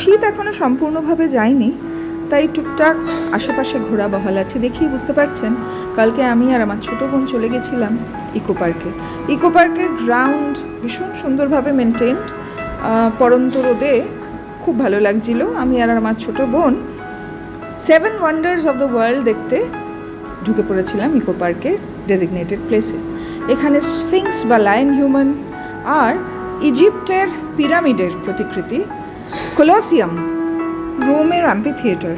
শীত এখনও সম্পূর্ণভাবে যায়নি, তাই টুকটাক আশেপাশে ঘোরা বহাল আছে। দেখেই বুঝতে পারছেন, কালকে আমি আর আমার ছোটো বোন চলে গেছিলাম ইকো পার্কে। ইকো পার্কের গ্রাউন্ড ভীষণ সুন্দরভাবে মেনটেন, পড়ন্ত রোদে খুব ভালো লাগছিল। আমি আর আমার ছোটো বোন 7 ওয়ান্ডার্স অফ দ্য ওয়ার্ল্ড দেখতে ঢুকে পড়েছিলাম ইকো পার্কের ডেজিগনেটেড প্লেসে। এখানে স্ফিংস বা লায়ন হিউম্যান আর ইজিপ্টের পিরামিডের প্রতিকৃতি, কলোসিয়াম, রোমের অ্যাম্পি থিয়েটার,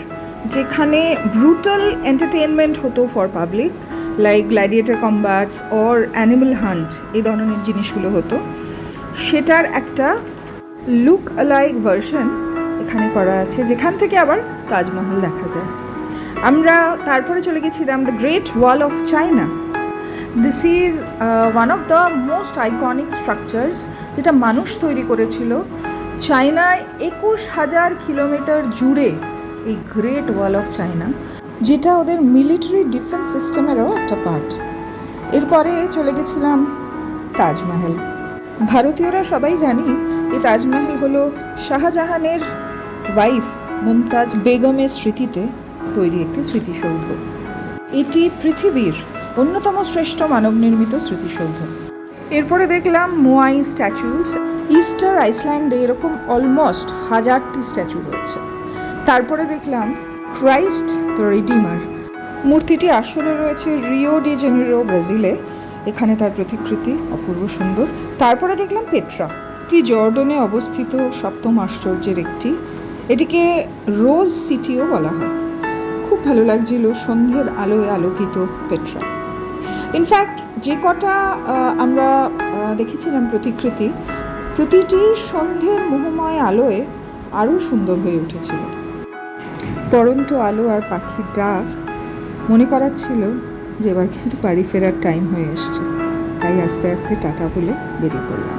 যেখানে ব্রুটাল এন্টারটেনমেন্ট হতো for public, like gladiator combats or animal hunt, এই ধরনের জিনিসগুলো হতো, সেটার একটা লুক অ্যালাইক ভার্সন এখানে করা আছে, যেখান থেকে আবার তাজমহল দেখা যায়। আমরা তারপরে চলে গেছিলাম the great wall of China. This is one of the most iconic structures, যেটা মানুষ তৈরি করেছিল। চায়নায় 21,000 কিলোমিটার জুড়ে এই গ্রেট ওয়াল অফ চায়না, যেটা ওদের মিলিটারি ডিফেন্স সিস্টেমেরও একটা পার্ট। এরপরে চলে গেছিলাম তাজমহল। ভারতীয়রা সবাই জানি এই তাজমহল হলো শাহজাহানের ওয়াইফ মুমতাজ বেগমের স্মৃতিতে তৈরি একটি স্মৃতিসৌধ। এটি পৃথিবীর অন্যতম শ্রেষ্ঠ মানব নির্মিত স্মৃতিসৌধ। এরপরে দেখলাম মোয়াই স্ট্যাচুস। ইস্টার আইসল্যান্ডে এরকম অলমোস্ট 1000টি স্ট্যাচু রয়েছে। তারপরে দেখলাম ক্রাইস্ট দ্য রিডিমার। মূর্তিটি আসলে রয়েছে রিও ডি জেনেরো, ব্রাজিলে। এখানে তার প্রতিকৃতি অপূর্ব সুন্দর। তারপরে দেখলাম পেট্রা, এটি জর্ডনে অবস্থিত সপ্তম আশ্চর্যের একটি। এটিকে রোজ সিটিও বলা হয়। খুব ভালো লাগছিল সন্ধ্যের আলোয় আলোকিত পেট্রা। ইনফ্যাক্ট যে কটা আমরা দেখেছিলাম প্রতিকৃতি, প্রতিটি সন্ধ্যের মোহময় আলোয় আরও সুন্দর হয়ে উঠেছিল। পরন্ত আলো আর পাখির ডাক মনে করাচ্ছিল যে এবার কিন্তু বাড়ি ফেরার টাইম হয়ে এসছে। তাই আস্তে আস্তে টাটা বলে বেরিয়ে পড়লাম।